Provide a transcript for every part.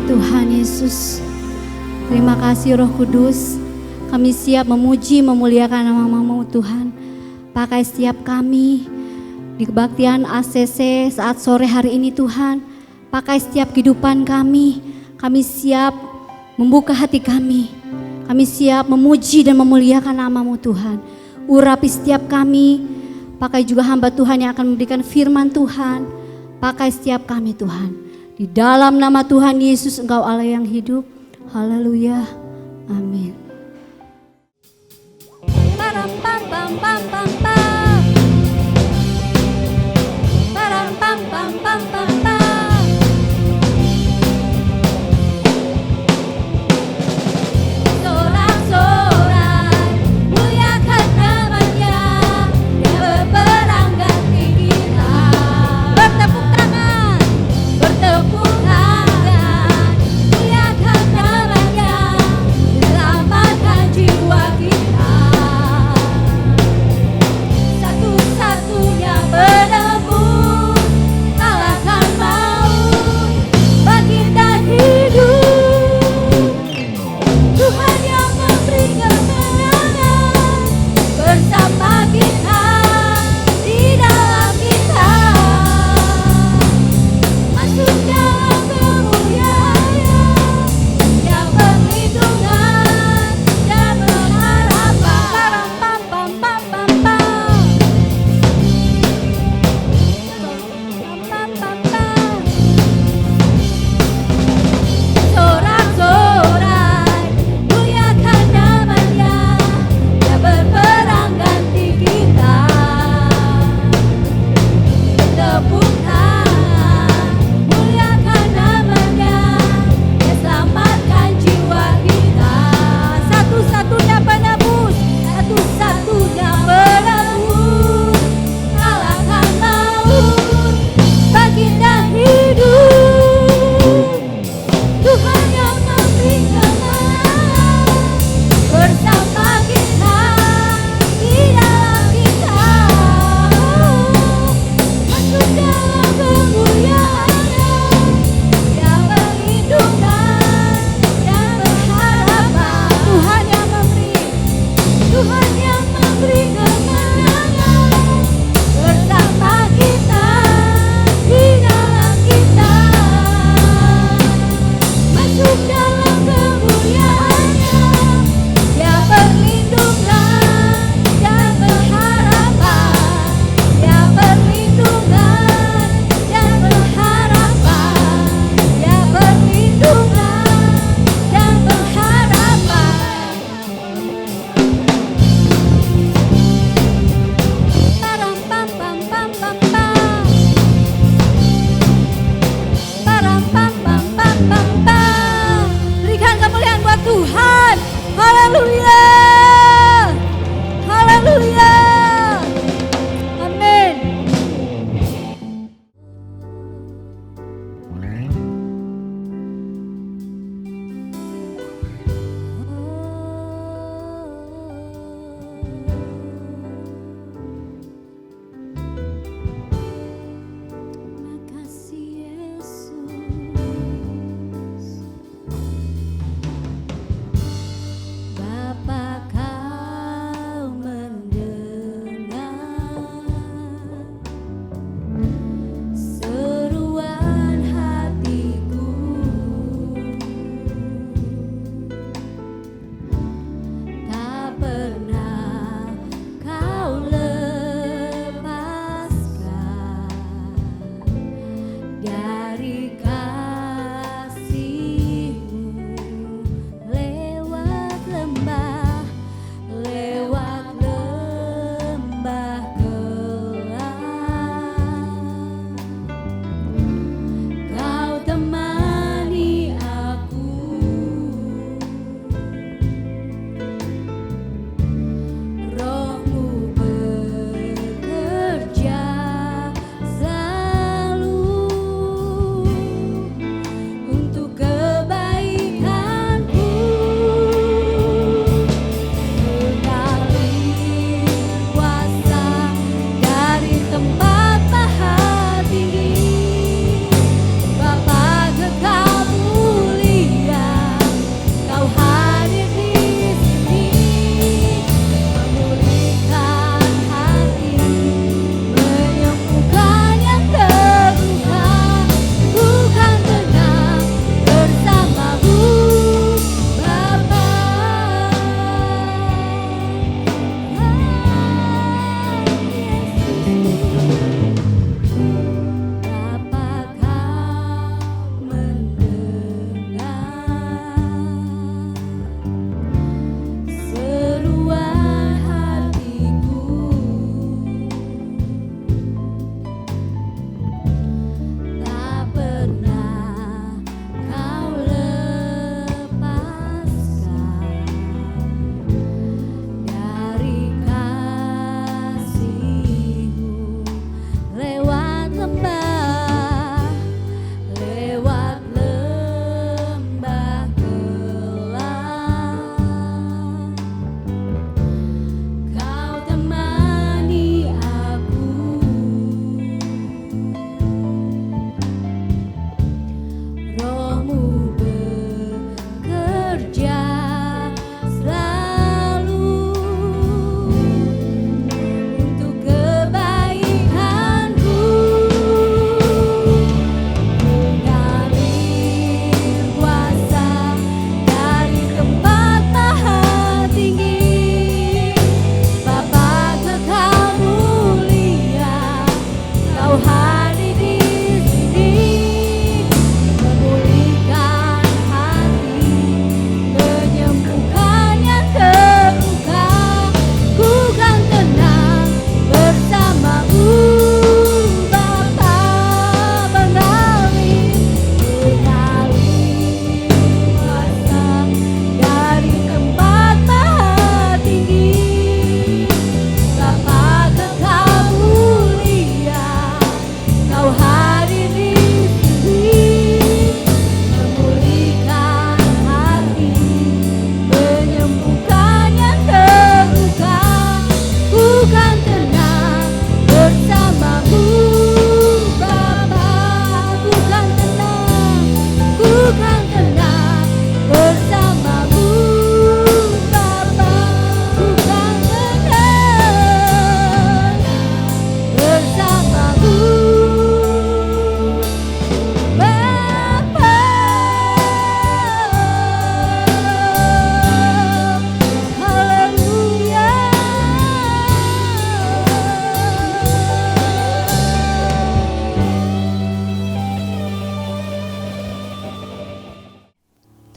Tuhan Yesus. Terima kasih Roh Kudus. Kami siap memuji, memuliakan nama-Mu Tuhan. Pakai setiap kami di kebaktian ACC saat sore hari ini Tuhan. Pakai setiap kehidupan kami. Kami siap membuka hati kami. Kami siap memuji dan memuliakan nama-Mu Tuhan. Urapi setiap kami. Pakai juga hamba Tuhan yang akan memberikan firman Tuhan. Pakai setiap kami Tuhan. Di dalam nama Tuhan Yesus Engkau Allah yang hidup. Haleluya. Amin. Param pam pam pam pam pam. Param pam pam pam pam pam. Sorak-sorak muliakan nama-Nya yang berperang ganti kita. Bertepuk tangan, bertepuk tangan, muliakan nama-Nya, selamatkan jiwa kita.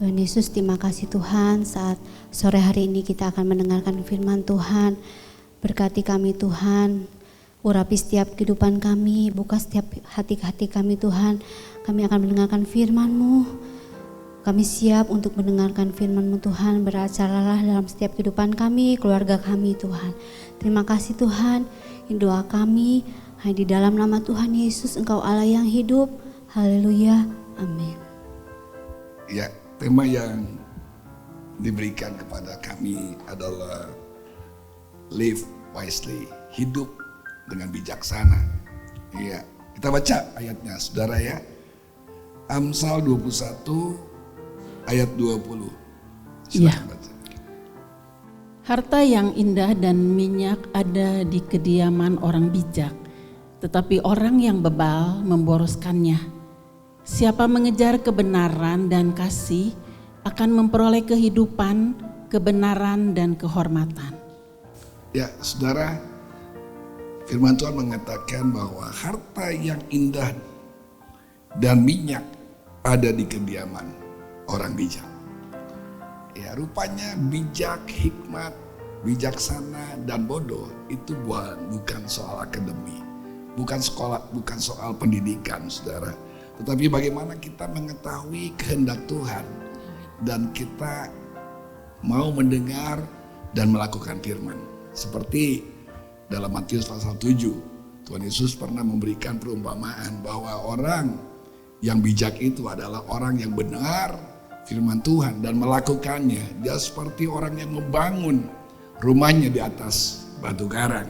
Tuhan Yesus, terima kasih Tuhan, saat sore hari ini kita akan mendengarkan firman Tuhan. Berkati kami Tuhan, urapi setiap kehidupan kami, buka setiap hati-hati kami Tuhan. Kami akan mendengarkan firman-Mu. Kami siap untuk mendengarkan firman-Mu Tuhan, beracaralah dalam setiap kehidupan kami, keluarga kami Tuhan. Terima kasih Tuhan, ini doa kami hanya di dalam nama Tuhan Yesus, Engkau Allah yang hidup. Haleluya, amin. Ya, tema yang diberikan kepada kami adalah live wisely, hidup dengan bijaksana. Iya, kita baca ayatnya saudara ya. Amsal 21 ayat 20. Silakan baca. Harta yang indah dan minyak ada di kediaman orang bijak, tetapi orang yang bebal memboroskannya. Siapa mengejar kebenaran dan kasih akan memperoleh kehidupan, kebenaran dan kehormatan. Ya, saudara, firman Tuhan mengatakan bahwa harta yang indah dan minyak ada di kediaman orang bijak. Ya, rupanya bijak, hikmat, bijaksana dan bodoh itu bukan soal akademi, bukan soal pendidikan, saudara. Tetapi bagaimana kita mengetahui kehendak Tuhan dan kita mau mendengar dan melakukan firman. Seperti dalam Matius pasal 7, Tuhan Yesus pernah memberikan perumpamaan bahwa orang yang bijak itu adalah orang yang benar firman Tuhan dan melakukannya. Dia seperti orang yang membangun rumahnya di atas batu karang.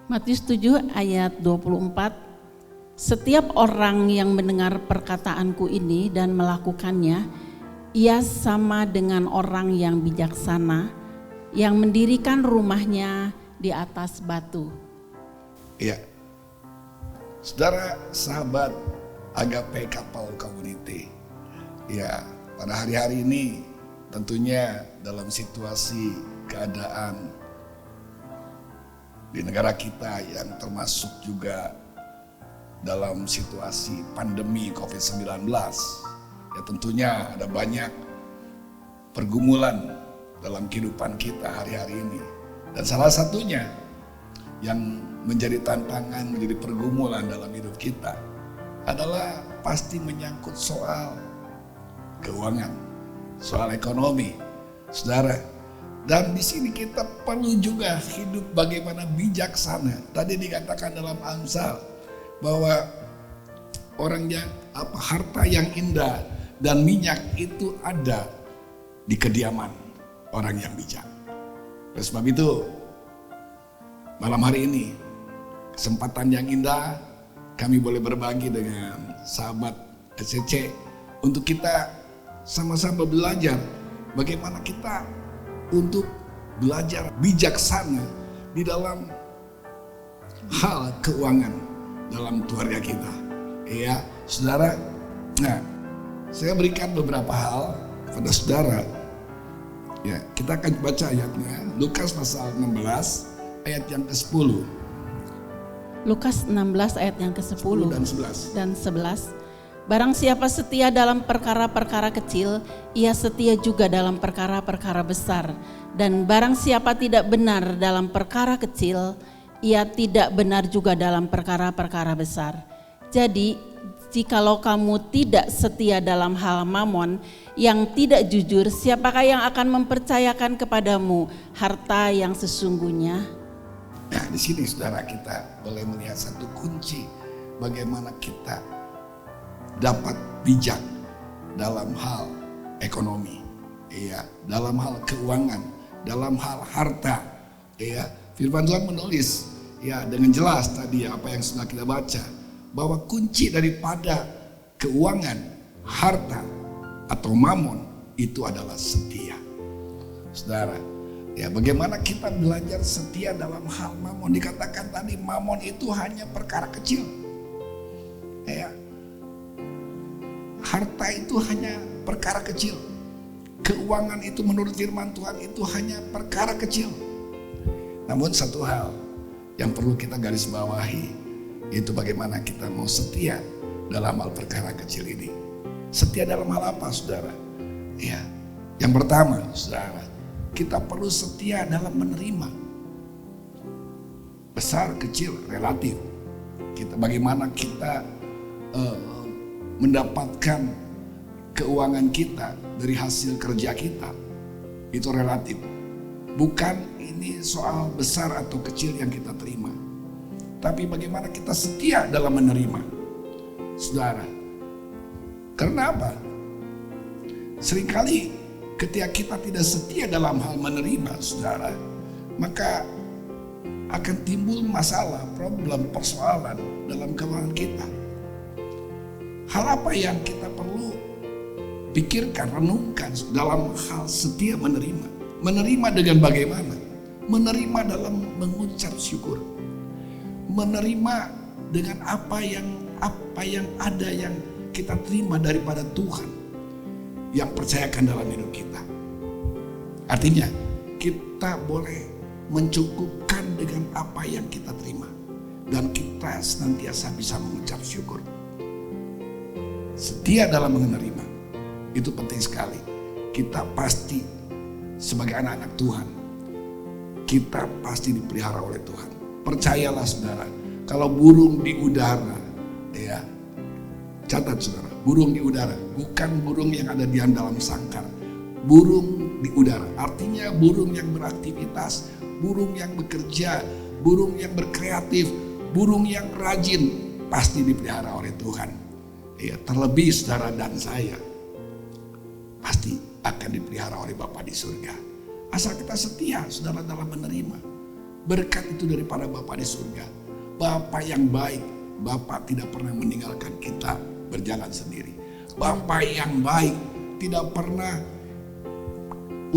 Matius 7 ayat 24. Setiap orang yang mendengar perkataanku ini dan melakukannya, ia sama dengan orang yang bijaksana yang mendirikan rumahnya di atas batu. Iya. Saudara, sahabat Agape Kapal Community. Ya, pada hari-hari ini tentunya dalam situasi keadaan di negara kita yang termasuk juga dalam situasi pandemi COVID-19, ya tentunya ada banyak pergumulan dalam kehidupan kita hari-hari ini. Dan salah satunya yang menjadi tantangan, menjadi pergumulan dalam hidup kita adalah pasti menyangkut soal keuangan, soal ekonomi, saudara. Dan di sini kita perlu juga hidup bagaimana bijaksana. Tadi dikatakan dalam Amsal bahwa harta yang indah dan minyak itu ada di kediaman orang yang bijak. Oleh sebab itu, malam hari ini kesempatan yang indah kami boleh berbagi dengan sahabat SCC untuk kita sama-sama belajar bagaimana kita untuk belajar bijaksana di dalam hal keuangan dalam keluarga kita. Iya, saudara. Nah, saya berikan beberapa hal kepada saudara. Ya, kita akan baca ayatnya. Lukas pasal 16 ayat yang ke-10. Lukas 16 ayat yang ke-10 dan 11. Barang siapa setia dalam perkara-perkara kecil, ia setia juga dalam perkara-perkara besar. Dan barang siapa tidak benar dalam perkara kecil, ia tidak benar juga dalam perkara-perkara besar. Jadi, jikalau kamu tidak setia dalam hal mamon yang tidak jujur, siapakah yang akan mempercayakan kepadamu harta yang sesungguhnya? Nah, di sini saudara kita boleh melihat satu kunci bagaimana kita dapat bijak dalam hal ekonomi, iya, dalam hal keuangan, dalam hal harta, iya. Firman Tuhan menulis, ya, dengan jelas tadi apa yang sudah kita baca, bahwa kunci daripada keuangan, harta atau mamon itu adalah setia. Saudara, ya, bagaimana kita belajar setia dalam hal mamon? Dikatakan tadi mamon itu hanya perkara kecil, ya. Harta itu hanya perkara kecil. Keuangan itu menurut firman Tuhan itu hanya perkara kecil. Namun satu hal yang perlu kita garis bawahi, itu bagaimana kita mau setia dalam hal perkara kecil ini. Setia dalam hal apa, saudara? Ya, yang pertama, saudara, kita perlu setia dalam menerima. Besar, kecil, relatif. Bagaimana kita mendapatkan keuangan kita dari hasil kerja kita, itu relatif. Bukan ini soal besar atau kecil yang kita terima, tapi bagaimana kita setia dalam menerima, saudara. Karena apa? Seringkali ketika kita tidak setia dalam hal menerima, saudara, maka akan timbul masalah, problem, persoalan dalam keuangan kita. Hal apa yang kita perlu pikirkan, renungkan dalam hal setia menerima? Menerima dengan bagaimana? Menerima dalam mengucap syukur. Menerima dengan apa yang ada yang kita terima daripada Tuhan yang percayakan dalam hidup kita. Artinya kita boleh mencukupkan dengan apa yang kita terima, dan kita senantiasa bisa mengucap syukur. Setia dalam menerima itu penting sekali. Kita pasti sebagai anak-anak Tuhan, kita pasti dipelihara oleh Tuhan. Percayalah saudara, kalau burung di udara, ya, catat saudara, burung di udara, bukan burung yang ada di dalam sangkar. Burung di udara, artinya burung yang beraktivitas, burung yang bekerja, burung yang berkreatif, burung yang rajin, pasti dipelihara oleh Tuhan. Ya, terlebih saudara dan saya pasti akan dipelihara oleh Bapa di surga. Asal kita setia saudara dalam menerima berkat itu daripada Bapa di surga. Bapa yang baik, Bapa tidak pernah meninggalkan kita berjalan sendiri. Bapa yang baik tidak pernah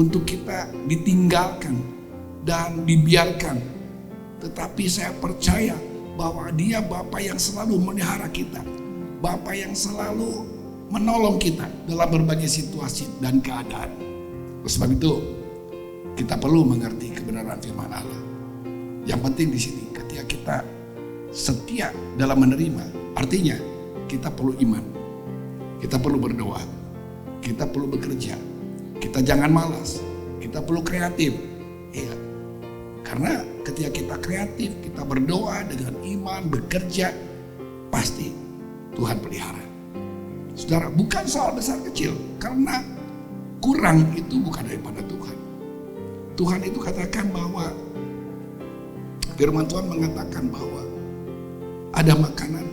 untuk kita ditinggalkan dan dibiarkan. Tetapi saya percaya bahwa Dia Bapa yang selalu memelihara kita. Bapa yang selalu menolong kita dalam berbagai situasi dan keadaan. Sebab itu kita perlu mengerti kebenaran firman Allah. Yang penting di sini ketika kita setia dalam menerima, artinya kita perlu iman, kita perlu berdoa, kita perlu bekerja, kita jangan malas, kita perlu kreatif. Ya. Karena ketika kita kreatif, kita berdoa dengan iman, bekerja, pasti Tuhan pelihara. Saudara, bukan soal besar kecil, karena kurang itu bukan daripada Tuhan. Tuhan itu katakan bahwa, firman Tuhan mengatakan bahwa ada makanan,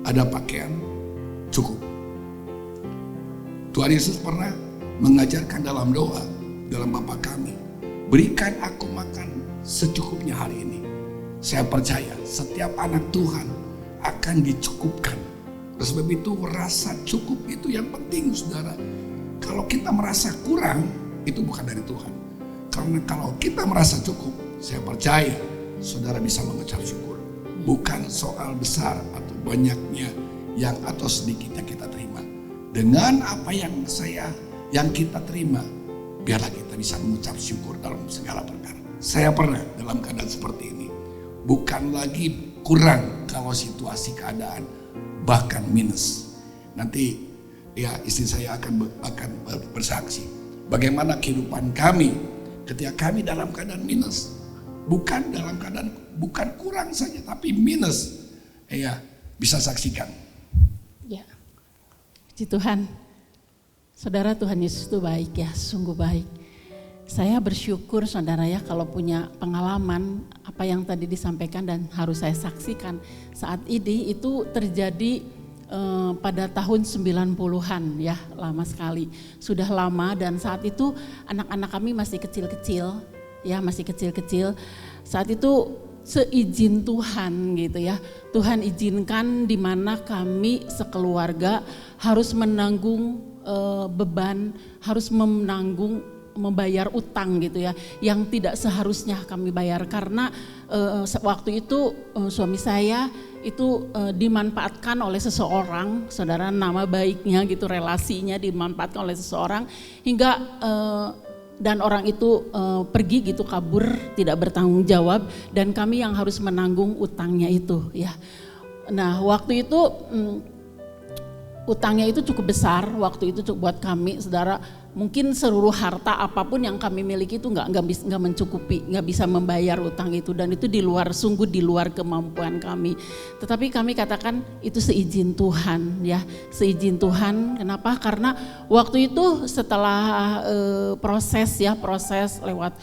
ada pakaian, cukup. Tuhan Yesus pernah mengajarkan dalam doa, dalam Bapa kami, berikan aku makan secukupnya hari ini. Saya percaya setiap anak Tuhan akan dicukupkan. Oleh sebab itu rasa cukup itu yang penting saudara. Kalau kita merasa kurang, itu bukan dari Tuhan. Karena kalau kita merasa cukup, saya percaya saudara bisa mengucap syukur. Bukan soal besar atau banyaknya yang atau sedikitnya kita terima. Dengan apa yang kita terima, biarlah kita bisa mengucap syukur dalam segala perkara. Saya pernah dalam keadaan seperti ini. Bukan lagi kurang kalau situasi keadaan, bahkan minus. Nanti ya istri saya akan bersaksi bagaimana kehidupan kami ketika kami dalam keadaan minus. Bukan dalam keadaan, bukan kurang saja, tapi minus. Ya, bisa saksikan. Ya, puji Tuhan. Saudara, Tuhan Yesus itu baik ya, sungguh baik. Saya bersyukur saudara ya kalau punya pengalaman apa yang tadi disampaikan dan harus saya saksikan saat ini itu terjadi pada tahun 90-an ya, lama sekali. Sudah lama dan saat itu anak-anak kami masih kecil-kecil ya, masih kecil-kecil. Saat itu seizin Tuhan gitu ya. Tuhan izinkan di mana kami sekeluarga harus menanggung beban, harus membayar utang gitu ya, yang tidak seharusnya kami bayar karena waktu itu suami saya itu dimanfaatkan oleh seseorang, saudara, nama baiknya gitu, relasinya dimanfaatkan oleh seseorang hingga dan orang itu pergi gitu, kabur, tidak bertanggung jawab dan kami yang harus menanggung utangnya itu ya. Nah waktu itu utangnya itu cukup besar waktu itu buat kami, saudara. Mungkin seluruh harta apapun yang kami miliki itu nggak mencukupi, nggak bisa membayar utang itu, dan itu sungguh di luar kemampuan kami. Tetapi kami katakan itu seizin Tuhan, ya, seizin Tuhan. Kenapa? Karena waktu itu setelah proses lewat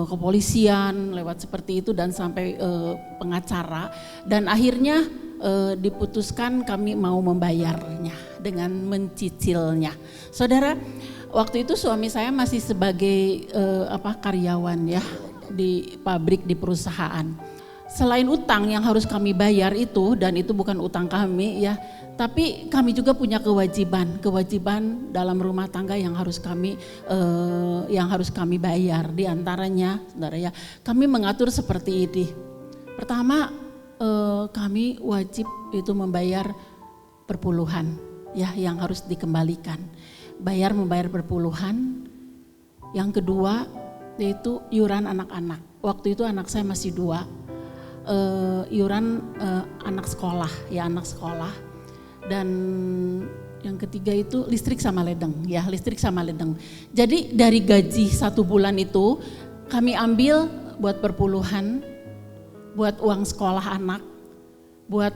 kepolisian, lewat seperti itu dan sampai pengacara, dan akhirnya diputuskan kami mau membayarnya dengan mencicilnya. Saudara, waktu itu suami saya masih sebagai karyawan, ya, di pabrik, di perusahaan. Selain utang yang harus kami bayar itu, dan itu bukan utang kami, ya, tapi kami juga punya kewajiban dalam rumah tangga yang harus kami bayar. Di antaranya, saudara, ya, kami mengatur seperti ini. Pertama, kami wajib itu membayar perpuluhan, ya, yang harus dikembalikan. Membayar perpuluhan. Yang kedua yaitu iuran anak-anak. Waktu itu anak saya masih 2. Iuran anak sekolah. Dan yang ketiga itu listrik sama ledeng. Jadi dari gaji 1 bulan itu kami ambil buat perpuluhan, buat uang sekolah anak, buat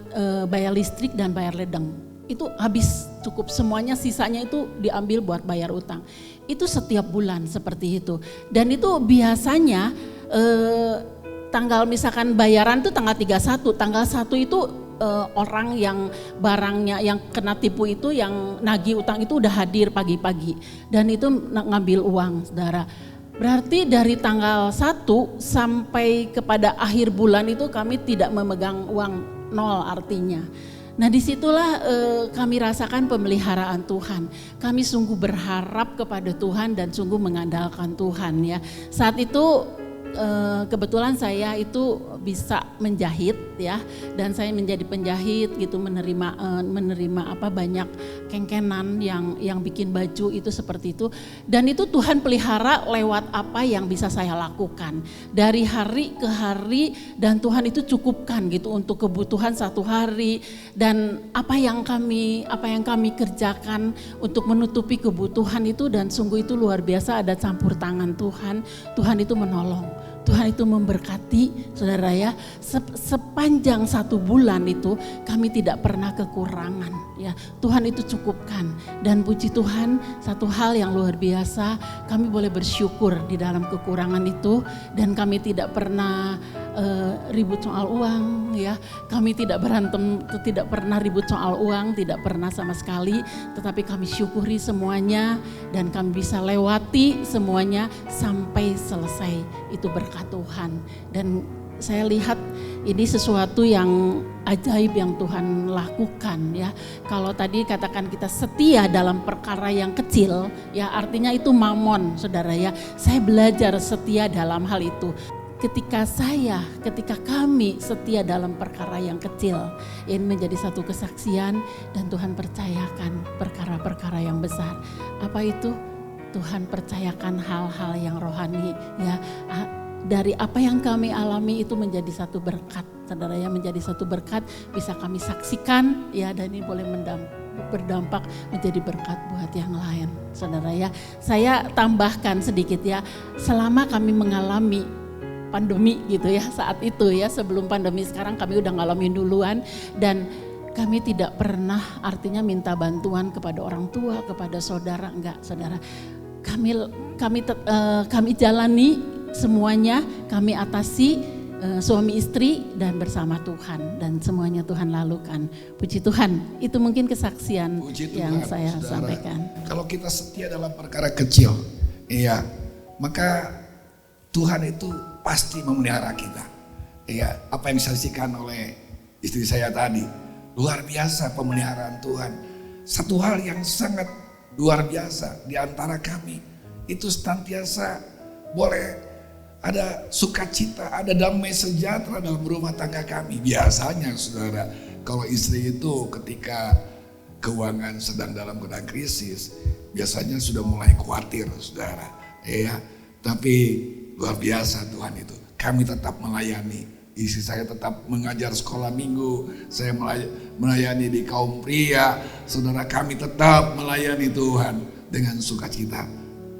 bayar listrik dan bayar ledeng. Itu habis cukup semuanya, sisanya itu diambil buat bayar utang. Itu setiap bulan seperti itu. Dan itu biasanya tanggal misalkan bayaran itu tanggal 31, tanggal 1 itu orang yang barangnya yang kena tipu itu, yang nagih utang itu udah hadir pagi-pagi dan itu ngambil uang, saudara. Berarti dari tanggal 1 sampai kepada akhir bulan itu kami tidak memegang uang, 0 artinya. Nah, disitulah kami rasakan pemeliharaan Tuhan. Kami sungguh berharap kepada Tuhan dan sungguh mengandalkan Tuhan, ya. Saat itu kebetulan saya itu bisa menjahit, ya, dan saya menjadi penjahit gitu, menerima banyak kengkenan yang bikin baju itu seperti itu, dan itu Tuhan pelihara lewat apa yang bisa saya lakukan dari hari ke hari, dan Tuhan itu cukupkan gitu untuk kebutuhan 1 hari, dan apa yang kami kerjakan untuk menutupi kebutuhan itu, dan sungguh itu luar biasa, ada campur tangan Tuhan. Tuhan itu menolong, Tuhan itu memberkati, saudara, ya. Sepanjang 1 bulan itu kami tidak pernah kekurangan, ya. Tuhan itu cukupkan, dan puji Tuhan, satu hal yang luar biasa, kami boleh bersyukur di dalam kekurangan itu, dan kami tidak pernah ribut soal uang, ya. Kami tidak pernah ribut soal uang, tidak pernah sama sekali, tetapi kami syukuri semuanya dan kami bisa lewati semuanya sampai selesai. Itu berkat Tuhan, dan saya lihat ini sesuatu yang ajaib yang Tuhan lakukan, ya. Kalau tadi katakan kita setia dalam perkara yang kecil, ya, artinya itu mamon, saudara, ya. Saya belajar setia dalam hal itu. Ketika kami setia dalam perkara yang kecil, ini menjadi satu kesaksian, dan Tuhan percayakan perkara-perkara yang besar. Apa itu? Tuhan percayakan hal-hal yang rohani, ya. Dari apa yang kami alami itu menjadi satu berkat, saudara, ya, menjadi satu berkat bisa kami saksikan, ya, dan ini boleh berdampak menjadi berkat buat yang lain, saudara, ya. Saya tambahkan sedikit, ya, selama kami mengalami pandemi gitu, ya, saat itu, ya, sebelum pandemi, sekarang kami udah ngalamin duluan, dan kami tidak pernah artinya minta bantuan kepada orang tua, kepada saudara, enggak, saudara. Kami jalani semuanya, kami atasi suami istri dan bersama Tuhan, dan semuanya Tuhan lakukan. Puji Tuhan, itu mungkin kesaksian yang saya sampaikan. Kalau kita setia dalam perkara kecil, iya, maka Tuhan itu pasti memelihara kita. Iya, apa yang disaksikan oleh istri saya tadi, luar biasa pemeliharaan Tuhan. Satu hal yang sangat luar biasa di antara kami, itu senantiasa boleh ada sukacita, ada damai sejahtera dalam rumah tangga kami. Biasanya, saudara, kalau istri itu ketika keuangan sedang dalam keadaan krisis, biasanya sudah mulai khawatir, saudara. Ya, tapi luar biasa Tuhan itu. Kami tetap melayani Istri saya tetap mengajar sekolah minggu, saya melayani di kaum pria. Saudara, kami tetap melayani Tuhan dengan sukacita.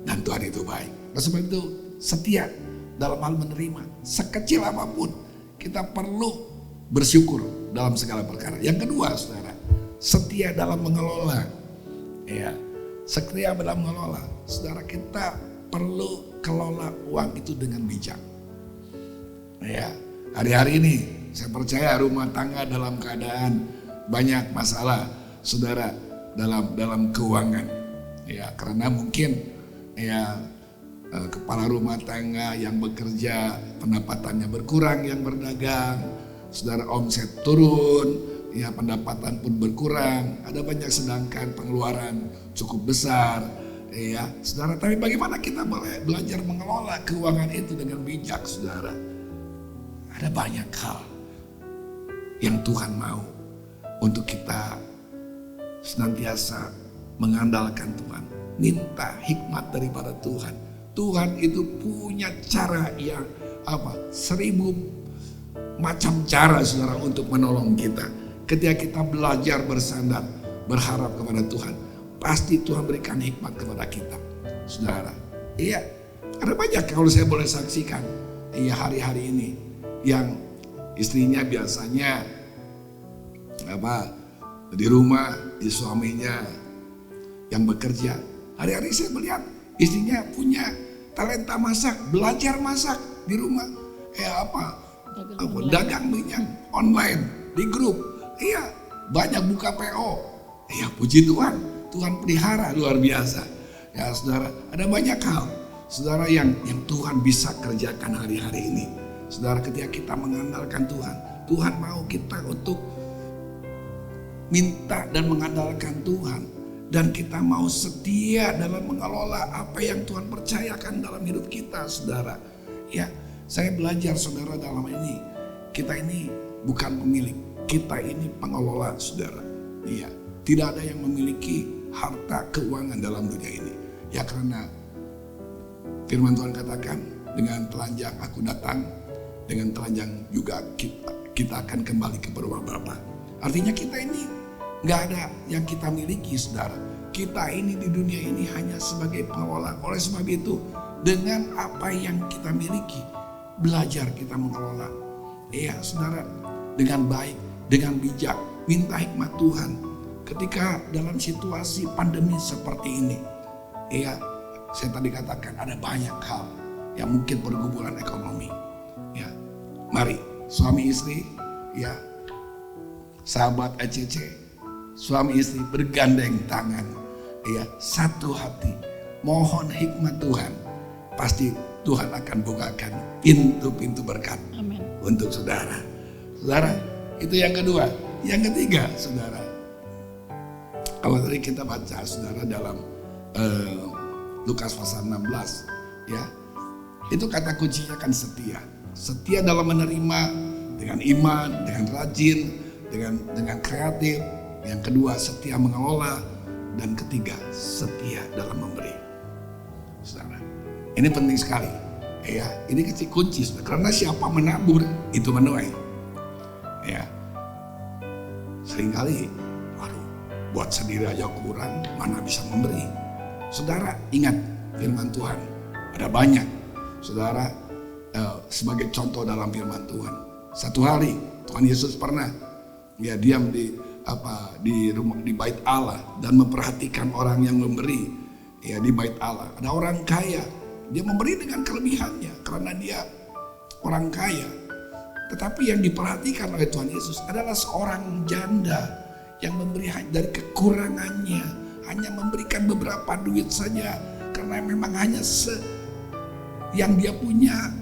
Dan Tuhan itu baik. Oleh sebab itu setia dalam hal menerima. Sekecil apapun kita perlu bersyukur dalam segala perkara. Yang kedua, saudara, setia dalam mengelola. Ya, setia dalam mengelola. Saudara, kita perlu kelola uang itu dengan bijak. Ya, hari-hari ini saya percaya rumah tangga dalam keadaan banyak masalah, saudara, dalam keuangan. Ya, karena mungkin ya kepala rumah tangga yang bekerja pendapatannya berkurang, yang berdagang, saudara, omset turun, ya pendapatan pun berkurang, ada banyak, sedangkan pengeluaran cukup besar, ya saudara. Tapi bagaimana kita boleh belajar mengelola keuangan itu dengan bijak, saudara? Ada banyak hal yang Tuhan mau untuk kita senantiasa mengandalkan Tuhan, minta hikmat daripada Tuhan. Tuhan itu punya cara yang 1000 macam cara, saudara, untuk menolong kita. Ketika kita belajar bersandar, berharap kepada Tuhan, pasti Tuhan berikan hikmat kepada kita, saudara. Iya, ada banyak kalau saya boleh saksikan, iya, hari-hari ini yang istrinya biasanya di rumah, di suaminya yang bekerja. Hari-hari saya melihat istrinya punya talenta masak, belajar masak di rumah. Dagang minyak online di grup. Iya, banyak buka PO. Iya, puji Tuhan, Tuhan pelihara luar biasa. Ya saudara, ada banyak hal, saudara, yang Tuhan bisa kerjakan hari-hari ini. Saudara, ketika kita mengandalkan Tuhan, Tuhan mau kita untuk minta dan mengandalkan Tuhan. Dan kita mau setia dalam mengelola apa yang Tuhan percayakan dalam hidup kita, saudara. Ya, saya belajar, saudara, dalam ini. Kita ini bukan pemilik, kita ini pengelola, saudara. Iya, tidak ada yang memiliki harta keuangan dalam dunia ini. Ya, karena firman Tuhan katakan, dengan telanjang aku datang, dengan telanjang juga kita akan kembali ke rumah Bapa. Artinya kita ini nggak ada yang kita miliki, saudara. Kita ini di dunia ini hanya sebagai pengelola. Oleh sebab itu, dengan apa yang kita miliki, belajar kita mengelola. Iya, saudara, dengan baik, dengan bijak, minta hikmat Tuhan. Ketika dalam situasi pandemi seperti ini, iya, saya tadi katakan ada banyak hal yang mungkin pergumulan ekonomi. Ya, mari suami istri, ya, sahabat ECC, suami istri bergandeng tangan, ya, satu hati, mohon hikmat Tuhan. Pasti Tuhan akan bukakan pintu-pintu berkat. Amin. Untuk saudara. Saudara, itu yang kedua. Yang ketiga, saudara, kalau tadi kita baca, saudara, dalam Lukas pasal 16, ya, itu kata kuncinya kan setia. Setia dalam menerima dengan iman, dengan rajin, dengan kreatif. Yang kedua, setia mengelola. Dan ketiga, setia dalam memberi. Saudara, ini penting sekali. Ya, ini kecil kunci, saudara. Karena siapa menabur itu menuai. Ya, seringkali, buat sendiri aja kurang, mana bisa memberi. Saudara, ingat firman Tuhan. Ada banyak, saudara, sebagai contoh dalam firman Tuhan. Satu hari Tuhan Yesus pernah diam di rumah, di bait Allah, dan memperhatikan orang yang memberi, ya, di bait Allah. Ada orang kaya, dia memberi dengan kelebihannya karena dia orang kaya. Tetapi yang diperhatikan oleh Tuhan Yesus adalah seorang janda yang memberi dari kekurangannya, hanya memberikan beberapa duit saja karena memang hanya yang dia punya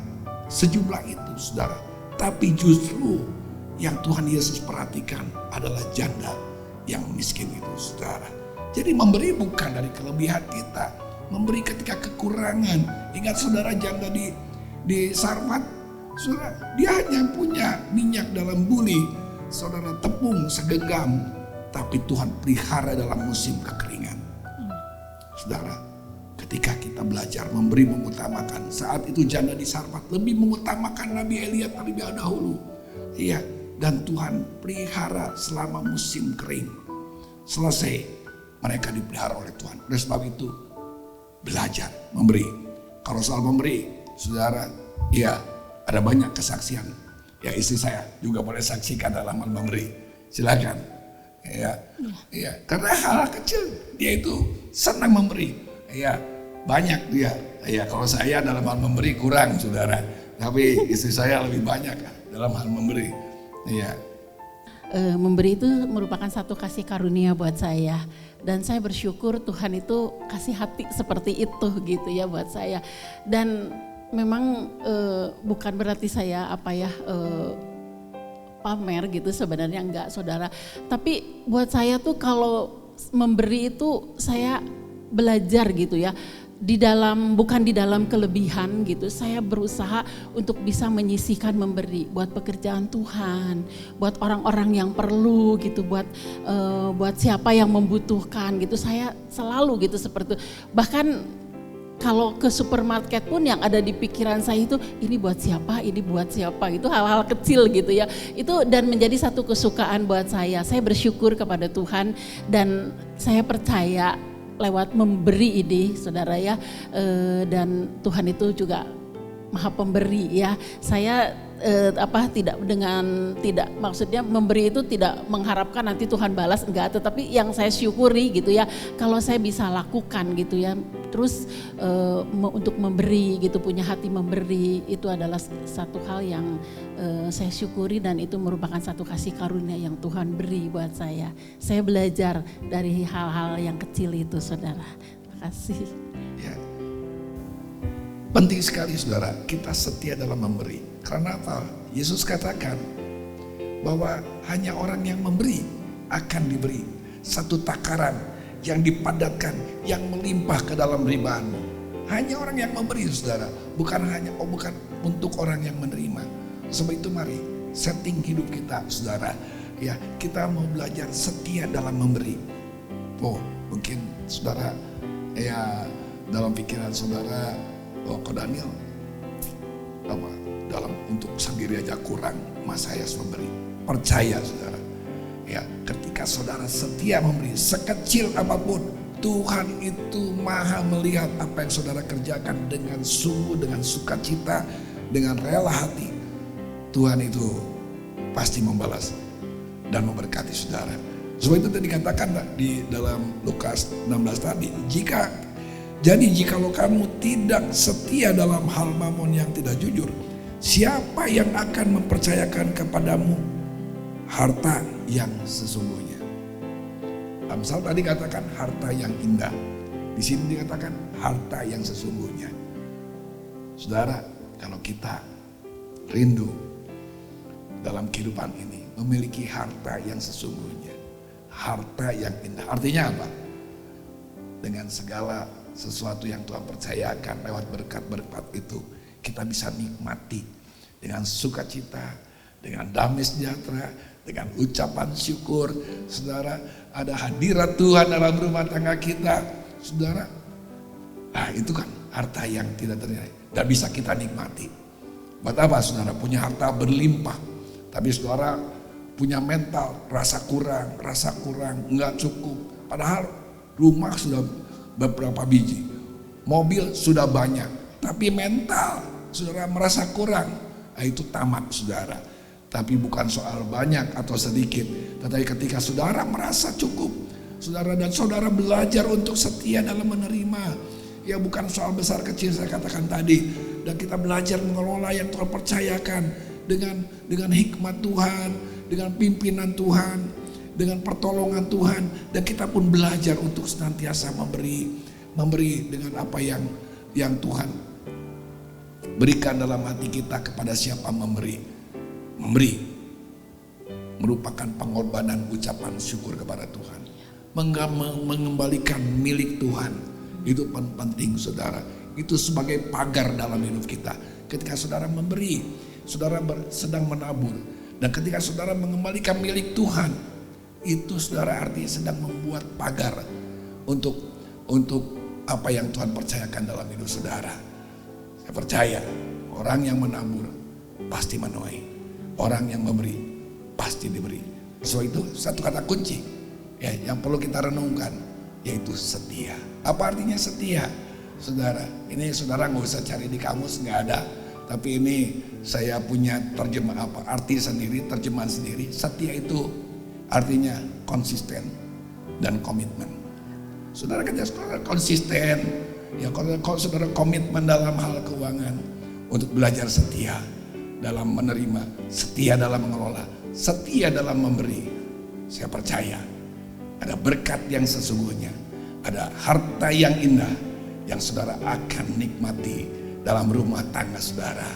sejumlah itu, saudara. Tapi justru yang Tuhan Yesus perhatikan adalah janda yang miskin itu, saudara. Jadi memberi bukan dari kelebihan kita, memberi ketika kekurangan. Ingat, saudara, janda di Sarfat, saudara, dia hanya punya minyak dalam buli, saudara, tepung segenggam, tapi Tuhan pelihara dalam musim kekeringan. Saudara, ketika kita belajar memberi, mengutamakan. Saat itu janda di Sarfat lebih mengutamakan Nabi Elia terlebih dahulu. Iya, dan Tuhan pelihara selama musim kering. Selesai, mereka dipelihara oleh Tuhan. Oleh sebab itu, belajar memberi. Kalau soal memberi, saudara, ya ada banyak kesaksian. Ya, istri saya juga boleh saksikan dalam hal memberi. Silakan. Ya, karena hal kecil dia itu senang memberi. Ya, banyak dia. Ya, kalau saya dalam hal memberi kurang, saudara. Tapi istri saya lebih banyak dalam hal memberi. Ya. Memberi itu merupakan satu kasih karunia buat saya, dan saya bersyukur Tuhan itu kasih hati seperti itu gitu ya buat saya. Dan memang bukan berarti saya pamer gitu, sebenarnya enggak, saudara. Tapi buat saya tuh kalau memberi itu saya belajar gitu ya. Bukan di dalam kelebihan gitu, saya berusaha untuk bisa menyisihkan memberi buat pekerjaan Tuhan, buat orang-orang yang perlu gitu, buat siapa yang membutuhkan gitu. Saya selalu gitu seperti itu. Bahkan kalau ke supermarket pun yang ada di pikiran saya itu, ini buat siapa, ini buat siapa, itu hal-hal kecil gitu ya. Itu dan menjadi satu kesukaan buat saya. Saya bersyukur kepada Tuhan dan saya percaya lewat memberi ini, saudara ya, dan Tuhan itu juga Maha Pemberi ya. Saya tidak maksudnya memberi itu tidak mengharapkan nanti Tuhan balas, enggak, tetapi yang saya syukuri gitu ya, kalau saya bisa lakukan gitu ya, terus untuk memberi gitu, punya hati memberi, itu adalah satu hal yang saya syukuri, dan itu merupakan satu kasih karunia yang Tuhan beri buat saya. Saya belajar dari hal-hal yang kecil itu, saudara. Terima kasih. Ya. Penting sekali, saudara, kita setia dalam memberi. Karena apa? Yesus katakan bahwa hanya orang yang memberi akan diberi satu takaran yang dipadatkan, yang melimpah ke dalam ribaanmu. Hanya orang yang memberi, saudara, bukan untuk orang yang menerima. Sebab itu mari setting hidup kita, saudara. Ya, kita mau belajar setia dalam memberi. Oh, mungkin saudara, ya dalam pikiran saudara, oh kok Daniel dalam untuk sendiri aja kurang, mas saya harus memberi. Percaya, saudara, ya ketika saudara setia memberi sekecil apapun, Tuhan itu maha melihat apa yang saudara kerjakan dengan sungguh, dengan sukacita, dengan rela hati. Tuhan itu pasti membalas dan memberkati saudara. Sebab itu tadi dikatakan di dalam Lukas 16 tadi, jikalau kamu tidak setia dalam hal mamon yang tidak jujur, siapa yang akan mempercayakan kepadamu harta yang sesungguhnya? Amsal tadi katakan harta yang indah, di sini dikatakan harta yang sesungguhnya. Saudara, kalau kita rindu dalam kehidupan ini memiliki harta yang sesungguhnya, harta yang indah, artinya apa? Dengan segala sesuatu yang Tuhan percayakan lewat berkat-berkat itu, kita bisa nikmati dengan sukacita, dengan damai sejahtera, dengan ucapan syukur. Saudara, ada hadirat Tuhan dalam rumah tangga kita, saudara. Nah, itu kan harta yang tidak ternilai dan bisa kita nikmati. Buat apa saudara punya harta berlimpah, tapi saudara punya mental rasa kurang, enggak cukup. Padahal rumah sudah beberapa biji, mobil sudah banyak, tapi mental saudara merasa kurang. Nah, itu tamak, saudara. Tapi bukan soal banyak atau sedikit, tetapi ketika saudara merasa cukup, saudara dan saudara belajar untuk setia dalam menerima. Ya, bukan soal besar kecil saya katakan tadi, dan kita belajar mengelola yang Tuhan percayakan dengan hikmat Tuhan, dengan pimpinan Tuhan, dengan pertolongan Tuhan, dan kita pun belajar untuk senantiasa memberi dengan apa yang Tuhan berikan dalam hati kita kepada siapa memberi merupakan pengorbanan ucapan syukur kepada Tuhan, mengembalikan milik Tuhan. Itu penting, saudara. Itu sebagai pagar dalam hidup kita. Ketika saudara memberi, saudara sedang menabur, dan ketika saudara mengembalikan milik Tuhan, itu saudara artinya sedang membuat pagar untuk apa yang Tuhan percayakan dalam hidup saudara. Saya percaya orang yang menabur pasti menuai, orang yang memberi pasti diberi. So itu satu kata kunci ya yang perlu kita renungkan, yaitu setia. Apa artinya setia? Saudara, ini saudara nggak usah cari di kamus, nggak ada. Tapi ini saya punya terjemah arti sendiri, terjemahan sendiri. Setia itu artinya konsisten dan komitmen. Saudara kerja saudara konsisten, ya kalau saudara komitmen dalam hal keuangan, untuk belajar setia dalam menerima, setia dalam mengelola, setia dalam memberi. Saya percaya ada berkat yang sesungguhnya, ada harta yang indah yang saudara akan nikmati dalam rumah tangga saudara,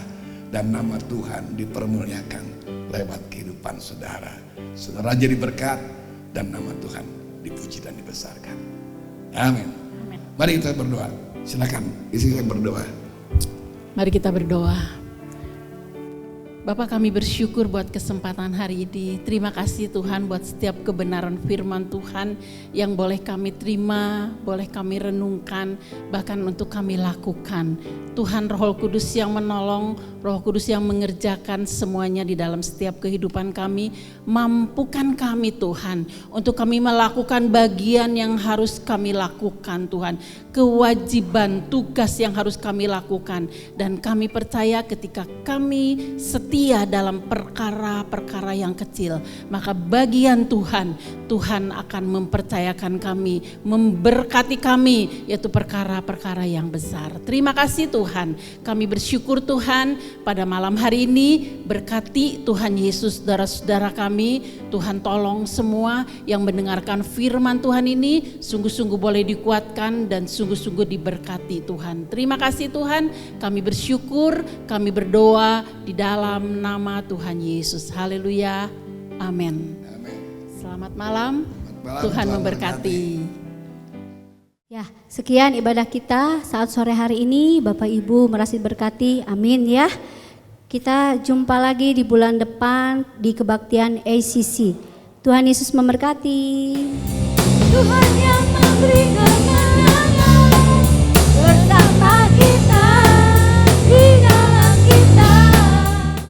dan nama Tuhan dipermuliakan lewat kehidupan saudara. Saudara jadi berkat dan nama Tuhan dipuji dan dibesarkan. Amin. Mari kita berdoa. Silakan isi saya berdoa. Mari kita berdoa. Bapak, kami bersyukur buat kesempatan hari ini. Terima kasih Tuhan buat setiap kebenaran firman Tuhan yang boleh kami terima, boleh kami renungkan, bahkan untuk kami lakukan. Tuhan, Roh Kudus yang menolong, Roh Kudus yang mengerjakan semuanya di dalam setiap kehidupan kami. Mampukan kami Tuhan untuk kami melakukan bagian yang harus kami lakukan Tuhan. Kewajiban, tugas yang harus kami lakukan. Dan kami percaya ketika kami setia dalam perkara-perkara yang kecil, maka bagian Tuhan akan mempercayakan kami, memberkati kami, yaitu perkara-perkara yang besar. Terima kasih Tuhan, kami bersyukur Tuhan pada malam hari ini. Berkati Tuhan Yesus saudara-saudara kami. Tuhan tolong semua yang mendengarkan firman Tuhan ini sungguh-sungguh boleh dikuatkan dan sungguh-sungguh diberkati Tuhan. Terima kasih Tuhan, kami bersyukur, kami berdoa di dalam nama Tuhan Yesus. Haleluya. Amin. Selamat malam. Tuhan memberkati. Ya, sekian ibadah kita saat sore hari ini. Bapak Ibu merasa diberkati. Amin ya. Kita jumpa lagi di bulan depan di kebaktian ACC. Tuhan Yesus memberkati. Tuhan yang memberikan